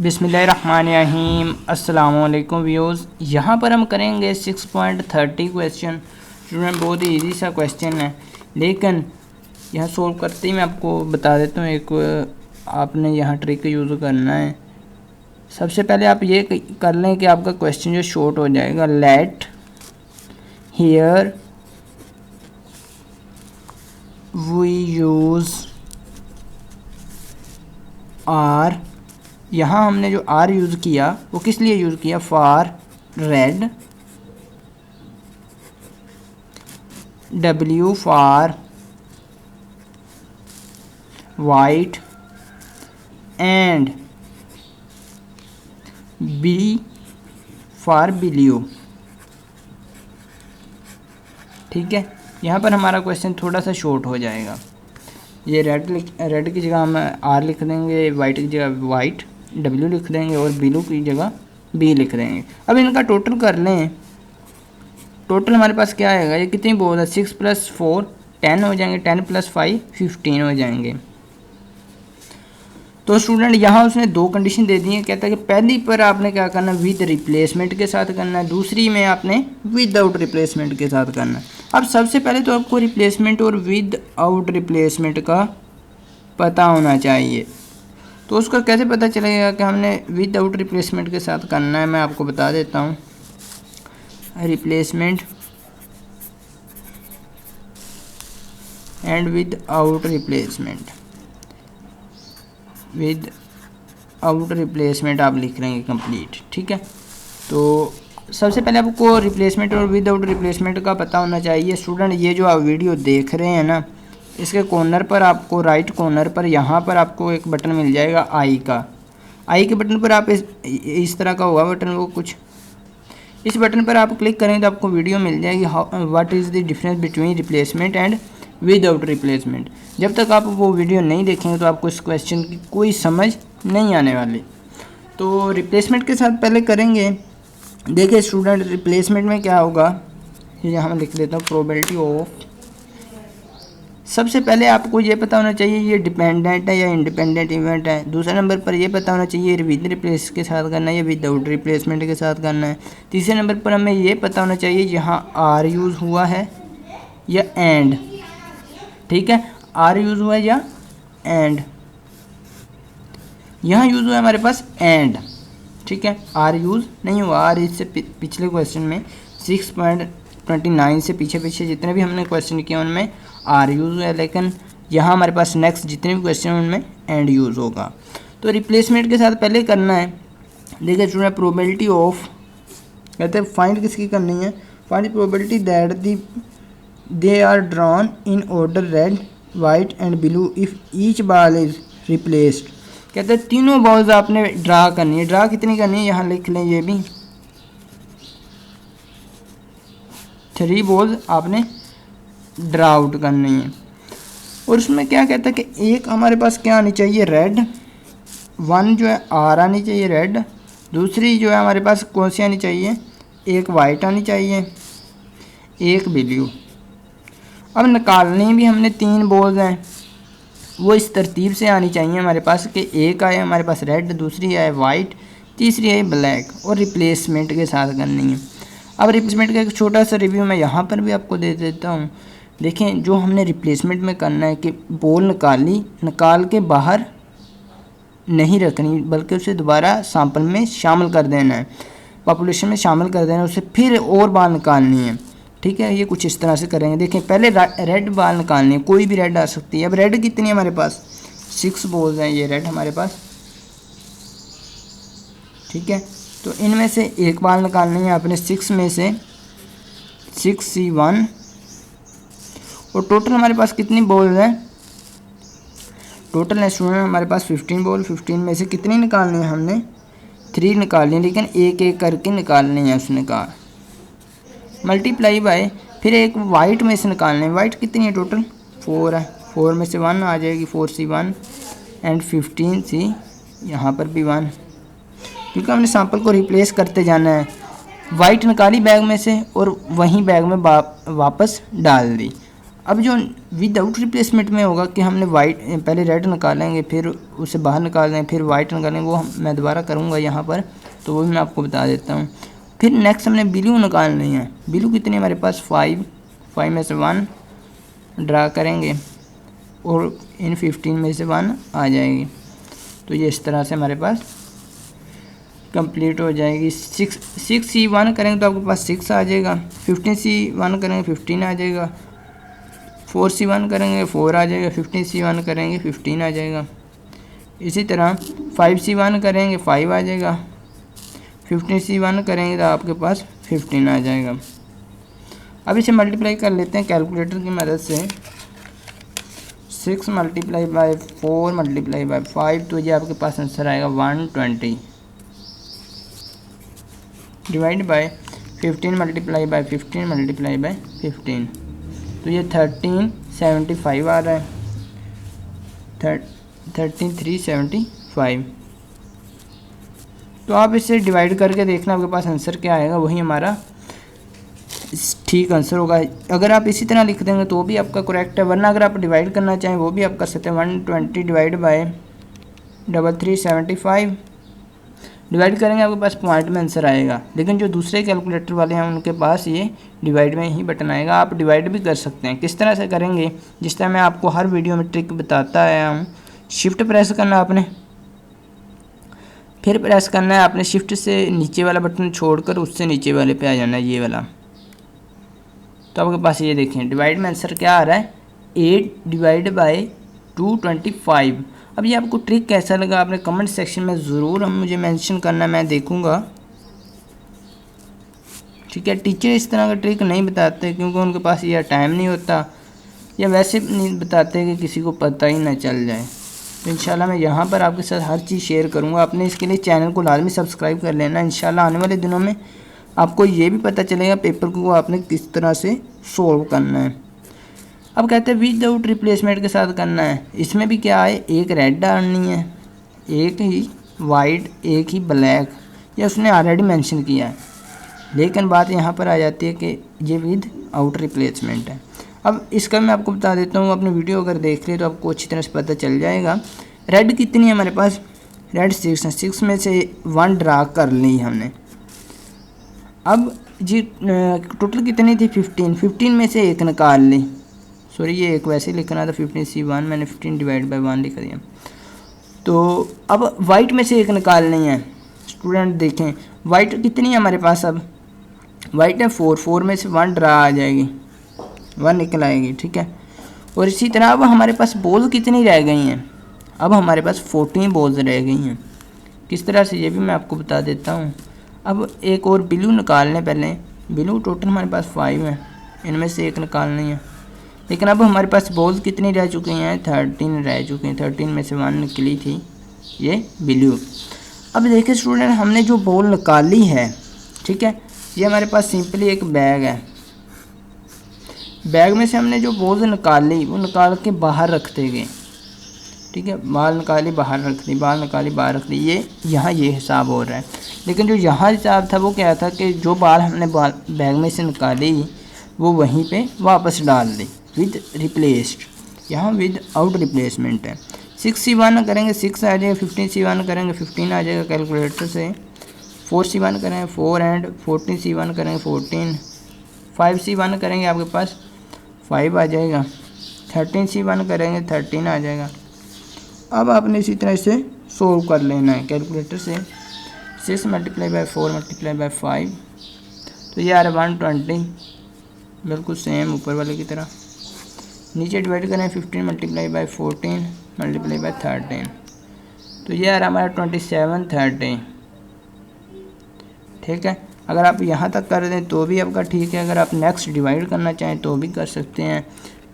बिस्मिल्लाहिर्रहमानिर्रहीम। अस्सलाम वालेकुम व्यूज़। यहाँ पर हम करेंगे 6.30 क्वेश्चन। स्टूडेंट बहुत ही इजी सा क्वेश्चन है, लेकिन यहाँ सोल्व करते ही मैं आपको बता देता हूँ एक आपने यहाँ ट्रिक यूज़ करना है। सबसे पहले आप ये कर लें कि आपका क्वेश्चन जो शॉर्ट हो जाएगा। Let here we use R. यहाँ हमने जो आर यूज़ किया वो किस लिए यूज़ किया? For red, W for white and B for blue. ठीक है, यहाँ पर हमारा क्वेश्चन थोड़ा सा शॉर्ट हो जाएगा। ये रेड की जगह हम आर लिख देंगे, वाइट की जगह वाइट, डब्ल्यू लिख देंगे और ब्लू की जगह बी लिख देंगे। अब इनका टोटल कर लें। टोटल हमारे पास क्या आएगा? ये कितनी बोल है? 6 + 4 10 हो जाएंगे, 10 + 5 15 हो जाएंगे। तो स्टूडेंट यहाँ उसने दो कंडीशन दे दी है। कहता है कि पहली पर आपने क्या करना है? विद रिप्लेसमेंट के साथ करना है, दूसरी में आपने विदाउट रिप्लेसमेंट के साथ करना है। अब सबसे पहले तो आपको रिप्लेसमेंट और विदाउट रिप्लेसमेंट का पता होना चाहिए। तो उसका कैसे पता चलेगा कि हमने विदाउट रिप्लेसमेंट के साथ करना है? मैं आपको बता देता हूँ। Replacement and without replacement, without replacement आप लिख लेंगे कंप्लीट। ठीक है, तो सबसे पहले आपको रिप्लेसमेंट और विदाउट रिप्लेसमेंट का पता होना चाहिए। स्टूडेंट ये जो आप वीडियो देख रहे हैं ना, इसके कॉर्नर पर आपको राइट कॉर्नर पर यहाँ पर आपको एक बटन मिल जाएगा आई का। आई के बटन पर आप इस तरह का होगा बटन, वो कुछ इस बटन पर आप क्लिक करेंगे तो आपको वीडियो मिल जाएगी what is the difference between replacement and without replacement. जब तक आप वो वीडियो नहीं देखेंगे तो आपको इस क्वेश्चन की कोई समझ नहीं आने वाली। तो रिप्लेसमेंट के साथ पहले करेंगे। देखिए स्टूडेंट, रिप्लेसमेंट में क्या होगा, यहाँ मैं लिख देता हूँ प्रोबेबिलिटी ऑफ। सबसे पहले आपको ये पता होना चाहिए ये डिपेंडेंट है या इंडिपेंडेंट इवेंट है। दूसरे नंबर पर ये पता होना चाहिए विद रिप्लेस के साथ करना है या विदाउट रिप्लेसमेंट के साथ करना है। तीसरे नंबर पर हमें ये पता होना चाहिए यहाँ आर यूज़ हुआ है या एंड। ठीक है, आर यूज़ हुआ है या एंड। यहाँ यूज़ हुआ है हमारे पास एंड। ठीक है, आर यूज़ नहीं हुआ। आर इससे पिछले क्वेश्चन में 6.29 से पीछे जितने भी हमने क्वेश्चन किए उनमें आर यूज़ हुआ है, लेकिन यहाँ हमारे पास नेक्स्ट जितने भी क्वेश्चन हैं उनमें एंड यूज़ होगा। तो रिप्लेसमेंट के साथ पहले करना है। देखिए स्टूडेंट, प्रोबेबिलिटी ऑफ कहते हैं फाइंड किसकी करनी है? Find probability that they are drawn in order red, white and blue if each ball is replaced. कहते हैं तीनों बॉल्स आपने ड्रा करनी है। ड्रा कितनी करनी है? यहाँ लिख लें, ये भी 3 बॉल्स आपने ड्रा आउट करनी है। और उसमें क्या कहता है कि एक हमारे पास क्या आनी चाहिए? रेड। 1 जो है आर आनी चाहिए रेड। दूसरी जो है हमारे पास कौन सी आनी चाहिए? एक वाइट आनी चाहिए, एक ब्लू। अब निकालनी भी हमने 3 बॉल्स हैं, वो इस तरतीब से आनी चाहिए हमारे पास कि एक आए हमारे पास रेड, दूसरी आए वाइट, तीसरी आए ब्लैक, और रिप्लेसमेंट के साथ करनी है। अब रिप्लेसमेंट का एक छोटा सा रिव्यू मैं यहाँ पर भी आपको दे देता हूँ। देखें, जो हमने रिप्लेसमेंट में करना है कि बॉल निकाल के बाहर नहीं रखनी, बल्कि उसे दोबारा सैंपल में शामिल कर देना है, पॉपुलेशन में शामिल कर देना है, उसे फिर और बाल निकालनी है। ठीक है, ये कुछ इस तरह से करेंगे। देखें, पहले रेड बाल निकालनी है, कोई भी रेड आ सकती है। अब रेड कितनी है हमारे पास? 6 बॉल्स हैं ये रेड हमारे पास। ठीक है, तो इनमें से एक बाल निकालनी है अपने 6 में से, 6C1। और टोटल हमारे पास कितनी बॉल्स हैं? टोटल है स्टूडेंट हमारे पास 15 बॉल। 15 में से कितनी निकालनी है? हमने 3 निकालनी है, लेकिन एक एक करके निकालनी है। उसने कहा मल्टीप्लाई बाय, फिर एक वाइट में से निकालने। वाइट कितनी है? टोटल 4 है। 4 में से 1 आ जाएगी, 4C1 एंड 15C, यहाँ पर भी 1, क्योंकि हमने सैंपल को रिप्लेस करते जाना है। वाइट निकाली बैग में से और वहीं बैग में वापस डाल दी। अब जो विदाउट रिप्लेसमेंट में होगा कि हमने वाइट पहले रेड निकालेंगे, फिर उसे बाहर निकालेंगे, फिर वाइट निकालेंगे, वो मैं दोबारा करूँगा यहाँ पर, तो वो भी मैं आपको बता देता हूँ। फिर नेक्स्ट हमने ब्लू निकालनी है। ब्लू कितनी हमारे पास 5 में से 1 ड्रा करेंगे और इन 15 में से 1 आ जाएगी। तो ये इस तरह से हमारे पास कंप्लीट हो जाएगी। 6C1 करेंगे तो आपके पास 6 आ जाएगा, 15C1 करेंगे 15 आ जाएगा, 4C1 करेंगे 4 आ जाएगा, 15C1 करेंगे 15 आ जाएगा। इसी तरह 5C1 करेंगे 5 आ जाएगा, 15C1 करेंगे तो आपके पास 15 आ जाएगा। अब इसे मल्टीप्लाई कर लेते हैं कैलकुलेटर की मदद से। 6 × 4 × 5, तो ये आपके पास आंसर आएगा 120 डिवाइड बाय 15 × 15 × 15, तो ये 1375 आ रहा है, 13375। तो आप इसे डिवाइड करके देखना आपके पास आंसर क्या आएगा, वही हमारा ठीक आंसर होगा। अगर आप इसी तरह लिख देंगे तो भी आपका करेक्ट है, वरना अगर आप डिवाइड करना चाहें वो भी आप कर सकते हैं। 120 डिवाइड बाय 3375 डिवाइड करेंगे आपके पास पॉइंट में आंसर आएगा। लेकिन जो दूसरे कैलकुलेटर वाले हैं उनके पास ये डिवाइड में ही बटन आएगा। आप डिवाइड भी कर सकते हैं। किस तरह से करेंगे, जिस तरह मैं आपको हर वीडियो में ट्रिक बताता आया हूँ। शिफ्ट प्रेस करना आपने, फिर प्रेस करना है आपने शिफ्ट से नीचे वाला बटन छोड़कर उससे नीचे वाले पे आ जाना है, ये वाला। तो आपके पास ये देखें डिवाइड में आंसर क्या आ रहा है, 8 डिवाइड बाय 225। अब ये आपको ट्रिक कैसा लगा आपने कमेंट सेक्शन में ज़रूर मुझे मेंशन करना, मैं देखूँगा। ठीक है, टीचर इस तरह का ट्रिक नहीं बताते क्योंकि उनके पास यह टाइम नहीं होता, या वैसे नहीं बताते कि किसी को पता ही ना चल जाए। तो इंशाल्लाह मैं यहाँ पर आपके साथ हर चीज़ शेयर करूँगा। आपने इसके लिए चैनल को लाजमी सब्सक्राइब कर लेना। इंशाल्लाह आने वाले दिनों में आपको ये भी पता चलेगा पेपर को आपने किस तरह से सोल्व करना है। अब कहते हैं विदाउट रिप्लेसमेंट के साथ करना है। इसमें भी क्या है, एक रेड डालनी है, एक ही वाइट, एक ही ब्लैक, ये उसने ऑलरेडी मेंशन किया है। लेकिन बात यहाँ पर आ जाती है कि ये विद आउट रिप्लेसमेंट है। अब इसका मैं आपको बता देता हूँ, अपनी वीडियो अगर देख ले तो आपको अच्छी तरह से पता चल जाएगा। रेड कितनी है हमारे पास, रेड 6 है, 6 में से 1 ड्रा कर ली हमने। अब जी टोटल कितनी थी 15 में से 1 निकाल ली। सॉरी ये एक वैसे ही लिखना था 15C1, मैंने 15 डिवाइड बाय 1 लिख दिया। तो अब वाइट में से 1 निकालनी है। स्टूडेंट देखें वाइट कितनी है हमारे पास, अब वाइट है 4 में से 1 ड्रा आ जाएगी, 1 निकल आएगी। ठीक है, और इसी तरह अब हमारे पास बॉल कितनी रह गई हैं, अब हमारे पास 14 बॉल्स रह गई हैं। किस तरह से ये भी मैं आपको बता देता हूँ। अब एक और ब्लू निकालने, पहले ब्लू टोटल हमारे पास 5 है, इनमें से 1 निकालनी है। लेकिन अब हमारे पास बॉल्स कितनी रह चुकी हैं, 13 रह चुकी हैं। 13 में से 1 निकली थी ये ब्लू। अब देखिए स्टूडेंट हमने जो बॉल निकाली है, ठीक है, ये हमारे पास सिंपली एक बैग है। बैग में से हमने जो बॉल निकाली वो निकाल के बाहर रखते गए। ठीक है, बाल निकाली बाहर रख दी, बाल निकाली बाहर रख दी, ये यहाँ ये हिसाब हो रहा है। लेकिन जो यहाँ हिसाब था वो क्या था कि जो बाल हमने बैग में से निकाली वो वहीं पे वापस डाल दी विद रिप्लेस्ड। यहाँ विद आउट रिप्लेसमेंट है। 6C1 करेंगे 6 आ जाएगा, 15C1 करेंगे 15 आ जाएगा कैलकुलेटर से। 4C1 करेंगे 4 एंड 14C1 करेंगे 14, 5C1 करेंगे आपके पास 5 आ जाएगा, 13C1 करेंगे 13 आ जाएगा। अब आपने इसी तरह से सोल्व कर लेना है कैलकुलेटर से। 6 × 4 × 5, तो ये आ रहा है 120, बिल्कुल सेम ऊपर वाले की तरह। नीचे डिवाइड करें 15 × 14 × 13, तो ये आ रहा हमारा 2730। ठीक है, अगर आप यहाँ तक कर दें तो भी आपका ठीक है। अगर आप नेक्स्ट डिवाइड करना चाहें तो भी कर सकते हैं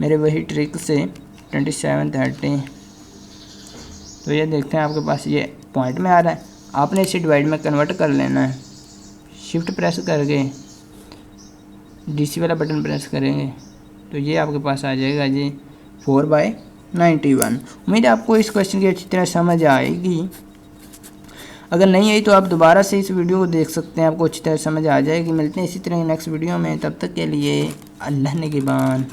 मेरे वही ट्रिक से 2730। तो ये देखते हैं आपके पास ये पॉइंट में आ रहा है, आपने इसे डिवाइड में कन्वर्ट कर लेना है। शिफ्ट प्रेस करके DC वाला बटन प्रेस करेंगे तो ये आपके पास आ जाएगा जी 4/91। उम्मीद है आपको इस क्वेश्चन की अच्छी तरह समझ आएगी। अगर नहीं आई तो आप दोबारा से इस वीडियो को देख सकते हैं, आपको अच्छी तरह समझ आ जाएगी। मिलते हैं इसी तरह नेक्स्ट वीडियो में, तब तक के लिए अल्लाह निगहबान।